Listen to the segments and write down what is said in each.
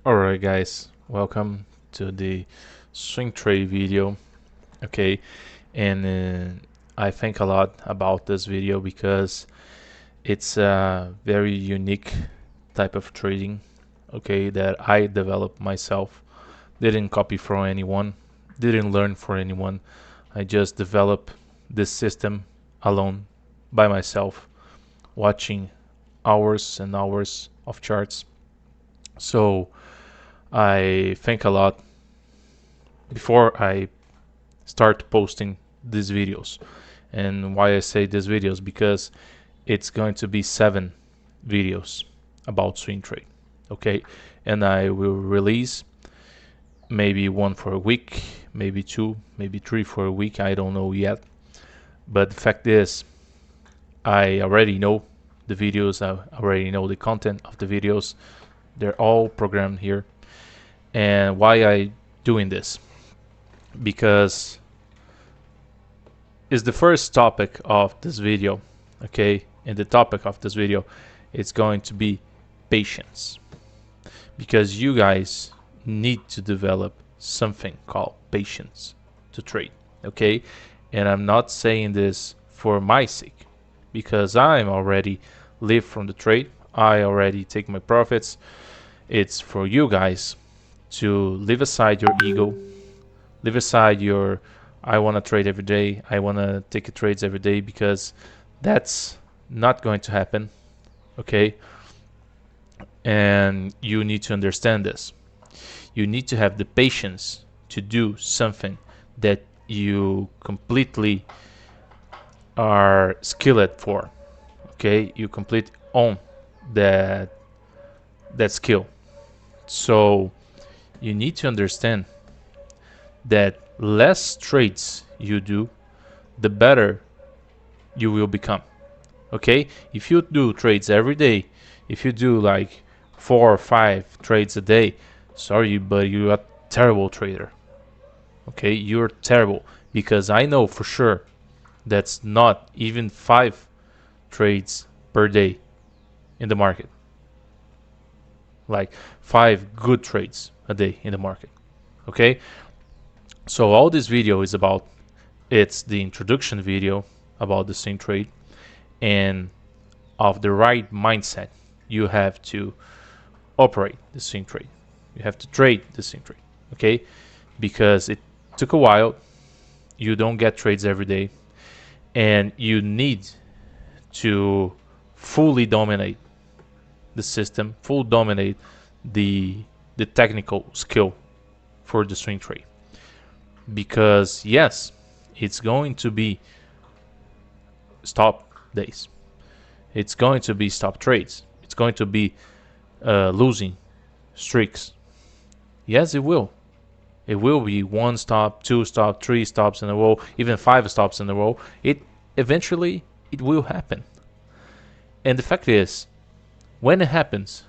Alright guys, welcome to the swing trade video. Okay, and I think a lot about this video because it's a very unique type of trading, okay, that I developed myself. Didn't copy from anyone, didn't learn from anyone. I just developed this system alone by myself, watching hours and hours of charts. So I think a lot before I start posting these videos. And why I say these videos, because it's going to be 7 videos about swing trade. Okay, and I will release maybe one for a week, maybe 2, maybe 3 for a week. I don't know yet. But the fact is, I already know the videos, I already know the content of the videos. They're all programmed here. And why I doing this? Because is the first topic of this video. Okay, and the topic of this video is going to be patience, because you guys need to develop something called patience to trade. Okay, and I'm not saying this for my sake, because I'm already live from the trade. I already take my profits. It's for you guys to leave aside your ego, leave aside your I want to trade every day, I want to take trades every day, because that's not going to happen. Okay, and you need to understand this. You need to have the patience to do something that you completely are skilled for. Okay, you completely own that skill. So you need to understand that less trades you do, the better you will become. Okay, if you do trades every day, if you do like 4 or 5 trades a day, sorry, but you're a terrible trader. Okay, you're terrible, because I know for sure that's not even 5 trades per day in the market, like 5 good trades a day in the market. Okay, so all this video is about, it's the introduction video about the swing trade, and of the right mindset you have to operate the swing trade. You have to trade the swing trade, okay? Because it took a while. You don't get trades every day, and you need to fully dominate the system, fully dominate the technical skill for the swing trade. Because yes, it's going to be stop days. It's going to be stop trades. It's going to be losing streaks. Yes, it will. It will be 1 stop, 2 stop, 3 stops in a row, even 5 stops in a row. It eventually it will happen. And the fact is, when it happens,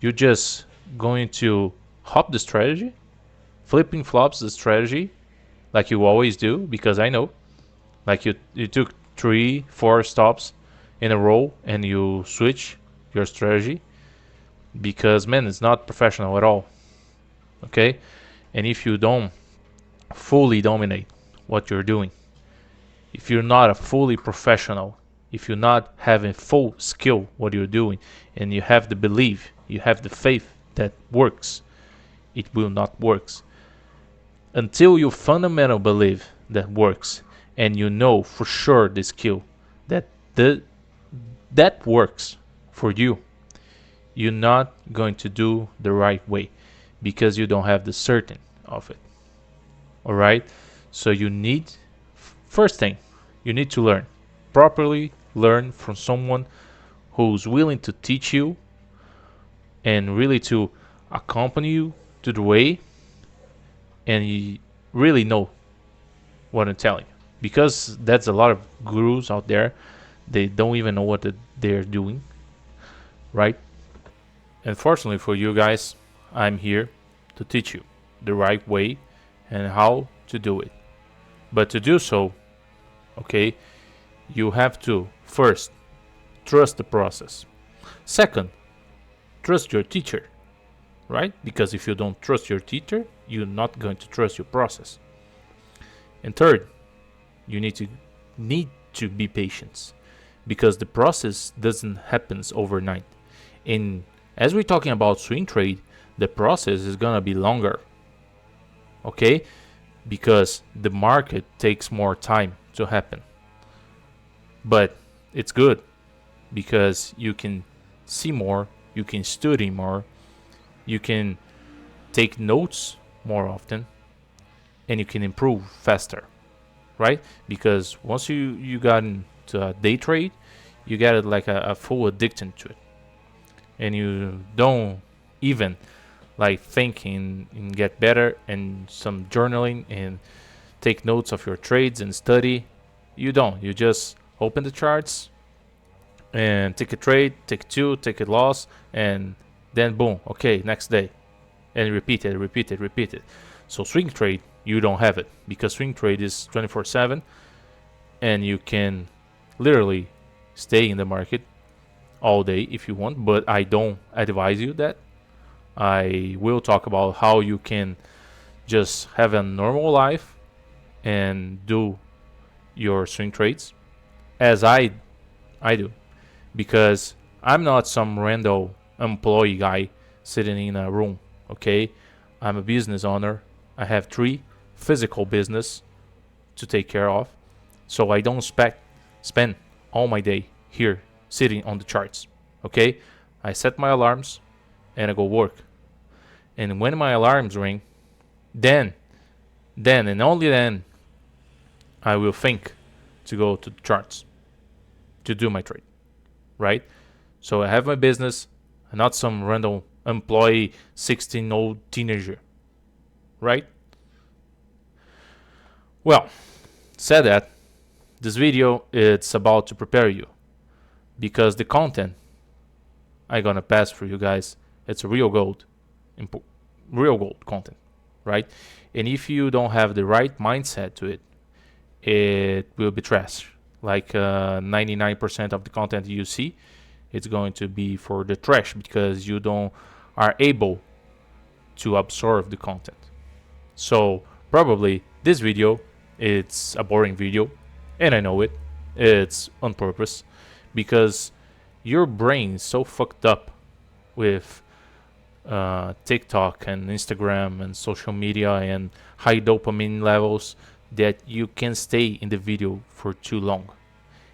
you're just going to hop the strategy, flipping flops the strategy, like you always do, because I know, like you took 3, 4 stops in a row and you switch your strategy, because man, it's not professional at all. Okay, and if you don't fully dominate what you're doing, if you're not a fully professional, if you're not having full skill what you're doing, and you have the belief, you have the faith that works, it will not works until you fundamental believe that works, and you know for sure the skill that that works for you. You're not going to do the right way, because you don't have the certain of it. All right, so you need, first thing, you need to learn properly, learn from someone who's willing to teach you and really to accompany you to the way, and you really know what I'm telling you, because that's a lot of gurus out there. They don't even know what they're doing, right? And fortunately for you guys, I'm here to teach you the right way and how to do it. But to do so, okay, you have to first trust the process. Second, trust your teacher. right? Because if you don't trust your teacher, you're not going to trust your process. And third, you need to be patient, because the process doesn't happen overnight. And as we're talking about swing trade, the process is gonna be longer, okay? Because the market takes more time to happen. But it's good because you can see more, you can study more, you can take notes more often, and you can improve faster, right? Because once you got into a day trade, you get it like a full addiction to it, and you don't even like think and get better and some journaling and take notes of your trades and study. You don't. You just open the charts and take a trade, take two, take a loss, and then boom, okay, next day, and repeat it, repeat it, repeat it. So swing trade, you don't have it, because swing trade is 24/7, and you can literally stay in the market all day if you want. But I don't advise you that. I will talk about how you can just have a normal life and do your swing trades as I do, because I'm not some random employee guy sitting in a room. Okay, I'm a business owner. I have 3 physical business to take care of, so I don't spend all my day here sitting on the charts. Okay, I set my alarms and I go work. And when my alarms ring, then and only then I will think to go to the charts to do my trade, right? So I have my business, not some random employee, 16-old teenager, right? Well, said that, this video it's about to prepare you, because the content I gonna pass for you guys, it's real gold, real gold content, right? And if you don't have the right mindset to it, it will be trash. Like 99% of the content you see, it's going to be for the trash, because you don't are able to absorb the content. So probably this video, it's a boring video, and I know it. It's on purpose, because your brain is so fucked up with TikTok and Instagram and social media and high dopamine levels that you can stay in the video for too long.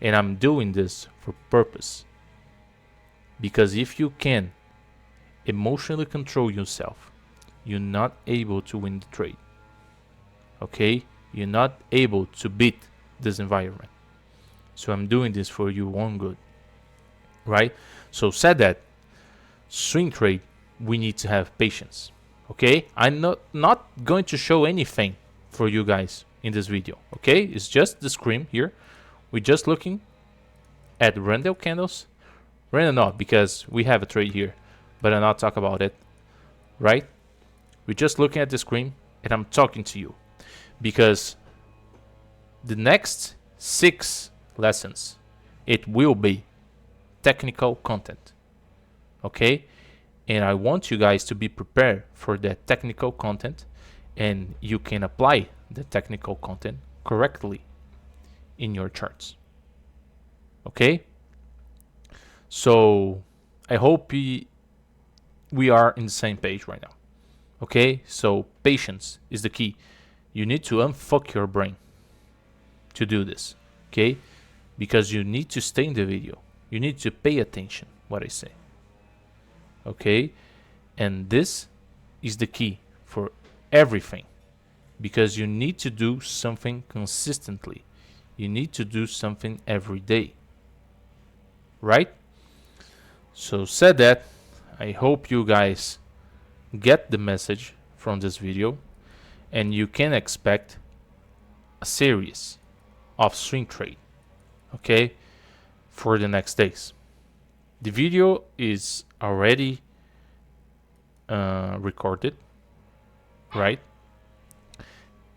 And I'm doing this for purpose, because if you can emotionally control yourself, you're not able to win the trade. Okay? You're not able to beat this environment. So I'm doing this for your own good. Right? So said that, swing trade, we need to have patience. Okay? I'm not going to show anything for you guys in this video. Okay? It's just the screen here. We're just looking at random candles. Random not, because we have a trade here, but I'll not talk about it. Right? We're just looking at the screen, and I'm talking to you, because the next 6 lessons, it will be technical content. Okay? And I want you guys to be prepared for that technical content, and you can apply the technical content correctly in your charts. Okay? So I hope we are in the same page right now. Okay? So patience is the key. You need to unfuck your brain to do this. Okay? Because you need to stay in the video. You need to pay attention what I say. Okay? And this is the key for everything, because you need to do something consistently. You need to do something every day. Right? So said that, I hope you guys get the message from this video, and you can expect a series of swing trade, okay, for the next days. The video is already recorded, right?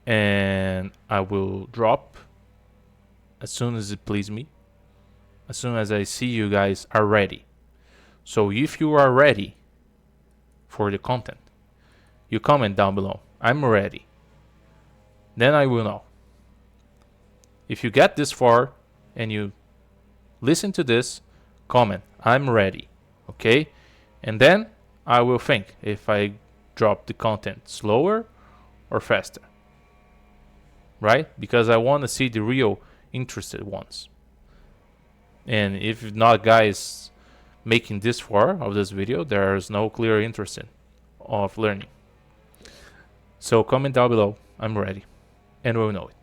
And I will drop as soon as it pleases me, as soon as I see you guys are ready. So if you are ready, for the content. You comment down below, I'm ready. Then I will know. If you get this far and you listen to this, comment, I'm ready. Okay? And then I will think if I drop the content slower or faster. Right? Because I want to see the real interested ones. And if not guys making this far of this video, there is no clear interest of learning. So comment down below, I'm ready. And we'll know it.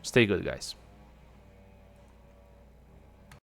Stay good, guys.